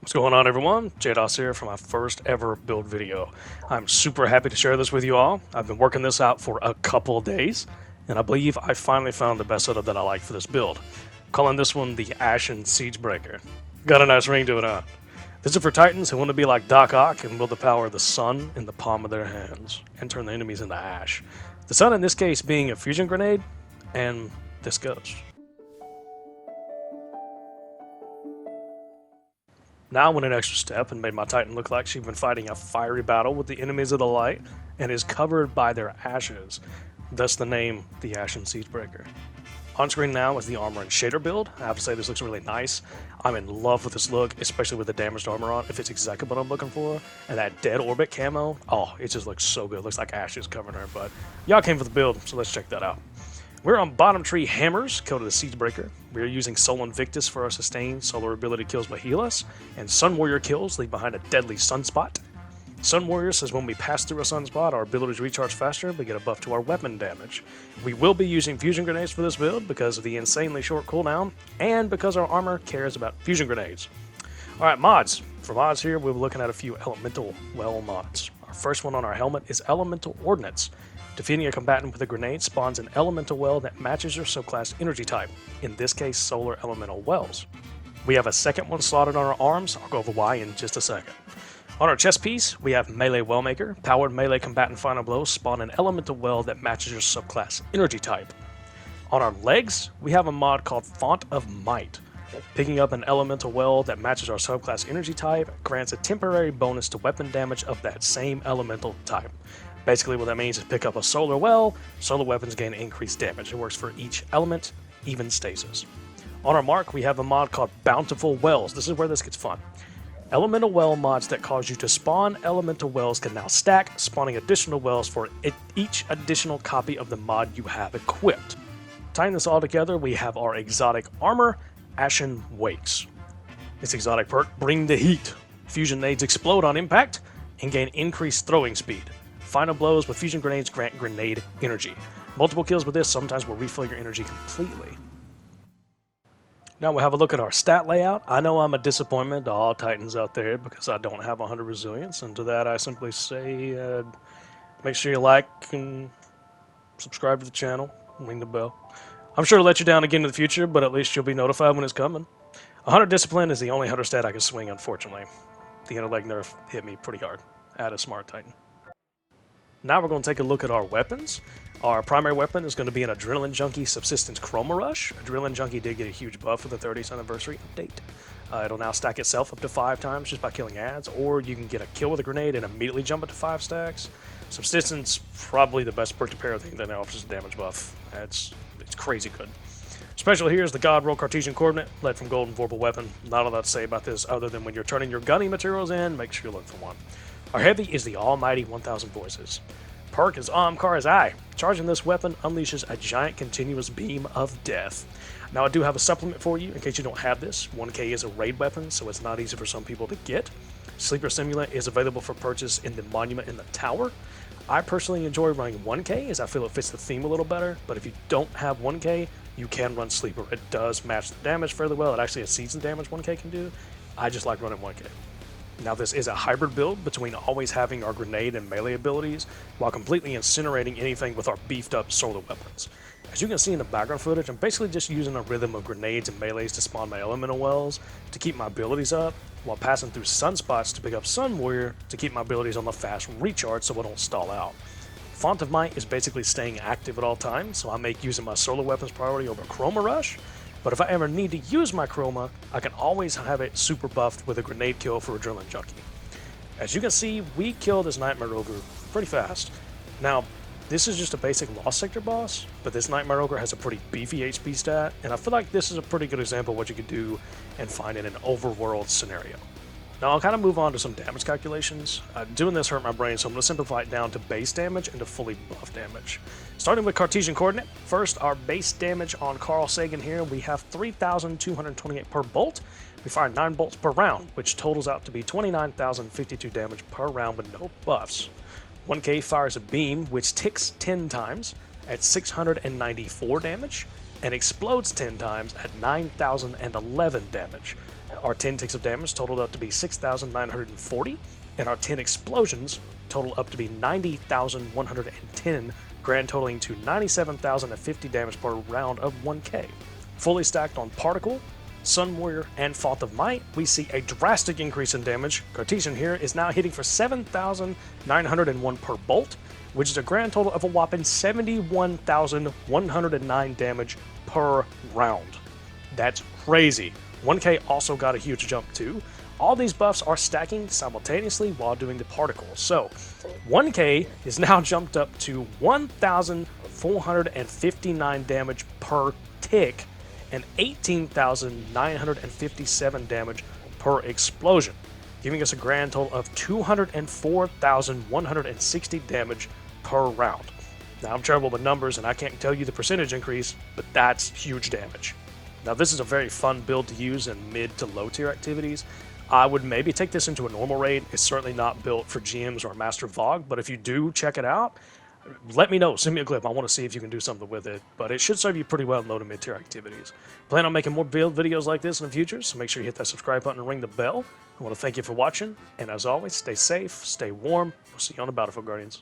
What's going on, everyone? JDOS here for my first ever build video. I'm super happy to share this with you all. I've been working this out for a couple days, and I believe I finally found the best setup that I like for this build. I'm calling this one the Ashen Seigebreaker. Got a nice ring to it, huh? This is for Titans who want to be like Doc Ock and wield the power of the sun in the palm of their hands and turn the enemies into ash. The sun in this case being a fusion grenade, and this goes. Now I went an extra step and made my Titan look like she'd been fighting a fiery battle with the enemies of the light and is covered by their ashes, thus the name, the Ashen Seigebreaker. On screen now is the armor and shader build. I have to say this looks really nice. I'm in love with this look, especially with the damaged armor on. If it's exactly what I'm looking for, and that dead orbit camo, oh, it just looks so good. It looks like ashes covering her, but y'all came for the build, so let's check that out. We're on bottom tree hammers, code of the Seigebreaker. We are using Sol Invictus for our sustain. Solar ability kills but heal us, and Sun Warrior kills leave behind a deadly sunspot. Sun Warrior says when we pass through a sunspot, our abilities recharge faster, but get a buff to our weapon damage. We will be using fusion grenades for this build because of the insanely short cooldown, and because our armor cares about fusion grenades. Alright, mods. For mods here, we'll be looking at a few Elemental Well mods. Our first one on our helmet is Elemental Ordnance. Defeating a combatant with a grenade spawns an Elemental Well that matches your subclass energy type, in this case Solar Elemental Wells. We have a second one slotted on our arms. I'll go over why in just a second. On our chest piece, we have Melee Wellmaker. Powered melee combatant final blows spawn an Elemental Well that matches your subclass energy type. On our legs, we have a mod called Font of Might. Picking up an Elemental Well that matches our subclass energy type grants a temporary bonus to weapon damage of that same elemental type. Basically what that means is pick up a solar well, solar weapons gain increased damage. It works for each element, even stasis. On our mark, we have a mod called Bountiful Wells. This is where this gets fun. Elemental well mods that cause you to spawn elemental wells can now stack, spawning additional wells for each additional copy of the mod you have equipped. Tying this all together, we have our exotic armor, Ashen Wakes. Its exotic perk, Bring the Heat. Fusion nades explode on impact and gain increased throwing speed. Final blows with fusion grenades grant grenade energy. Multiple kills with this sometimes will refill your energy completely. Now we'll have a look at our stat layout. I know I'm a disappointment to all Titans out there because I don't have 100 resilience, and to that I simply say make sure you like and subscribe to the channel, ring the bell. I'm sure to let you down again in the future, but at least you'll be notified when it's coming. 100 discipline is the only 100 stat I can swing, unfortunately. The intellect nerf hit me pretty hard. Add a smart Titan. Now we're going to take a look at our weapons. Our primary weapon is going to be an Adrenaline Junkie Subsistence Chroma Rush. Adrenaline Junkie did get a huge buff for the 30th anniversary update. It'll now stack itself up to 5 times just by killing ads, or you can get a kill with a grenade and immediately jump it to 5 stacks. Subsistence, probably the best perk to pair with anything that offers a damage buff. It's crazy good. Special here is the God Roll Cartesian Coordinate, led from Golden Vorpal Weapon. Not a lot to say about this other than when you're turning your gunning materials in, make sure you look for one. Our heavy is the almighty 1000 Voices. Perk is Amkar's Eye. Charging this weapon unleashes a giant continuous beam of death. Now I do have a supplement for you in case you don't have this. 1K is a raid weapon, so it's not easy for some people to get. Sleeper Simulant is available for purchase in the Monument in the Tower. I personally enjoy running 1K as I feel it fits the theme a little better, but if you don't have 1K, you can run Sleeper. It does match the damage fairly well. It actually exceeds the damage 1K can do. I just like running 1K. Now this is a hybrid build between always having our grenade and melee abilities while completely incinerating anything with our beefed up solar weapons. As you can see in the background footage, I'm basically just using a rhythm of grenades and melees to spawn my elemental wells to keep my abilities up, while passing through sunspots to pick up Sun Warrior to keep my abilities on the fast recharge so I don't stall out. Font of Might is basically staying active at all times, so I make using my solar weapons priority over Chroma Rush. But if I ever need to use my Chroma, I can always have it super buffed with a grenade kill for Adrenaline Junkie. As you can see, we kill this Nightmare Ogre pretty fast. Now, this is just a basic Lost Sector boss, but this Nightmare Ogre has a pretty beefy HP stat, and I feel like this is a pretty good example of what you could do and find in an overworld scenario. Now I'll kind of move on to some damage calculations. Doing this hurt my brain, so I'm going to simplify it down to base damage and to fully buff damage. Starting with Cartesian Coordinate, first our base damage on Carl Sagan here, we have 3,228 per bolt. We fire 9 bolts per round, which totals out to be 29,052 damage per round with no buffs. 1K fires a beam, which ticks 10 times. at 694 damage, and explodes 10 times at 9,011 damage. Our 10 ticks of damage totaled up to be 6,940, and our 10 explosions total up to be 90,110, grand totaling to 97,050 damage per round of 1k. Fully stacked on Particle, Sun Warrior, and Fought of Might, we see a drastic increase in damage. Cartesian here is now hitting for 7,901 per bolt, which is a grand total of a whopping 71,109 damage per round. That's crazy. 1k also got a huge jump too. All these buffs are stacking simultaneously while doing the particle. So 1k is now jumped up to 1,459 damage per tick and 18,957 damage per explosion, giving us a grand total of 204,160 damage per round. Now, I'm terrible with numbers and I can't tell you the percentage increase, but that's huge damage. Now, this is a very fun build to use in mid to low tier activities. I would maybe take this into a normal raid. It's certainly not built for GMs or Master Vogue, but if you do check it out, let me know. Send me a clip. I want to see if you can do something with it, but it should serve you pretty well in low to mid tier activities. Plan on making more build videos like this in the future, so make sure you hit that subscribe button and ring the bell. I want to thank you for watching, and as always, stay safe, stay warm. We'll see you on the Bountiful Guardians.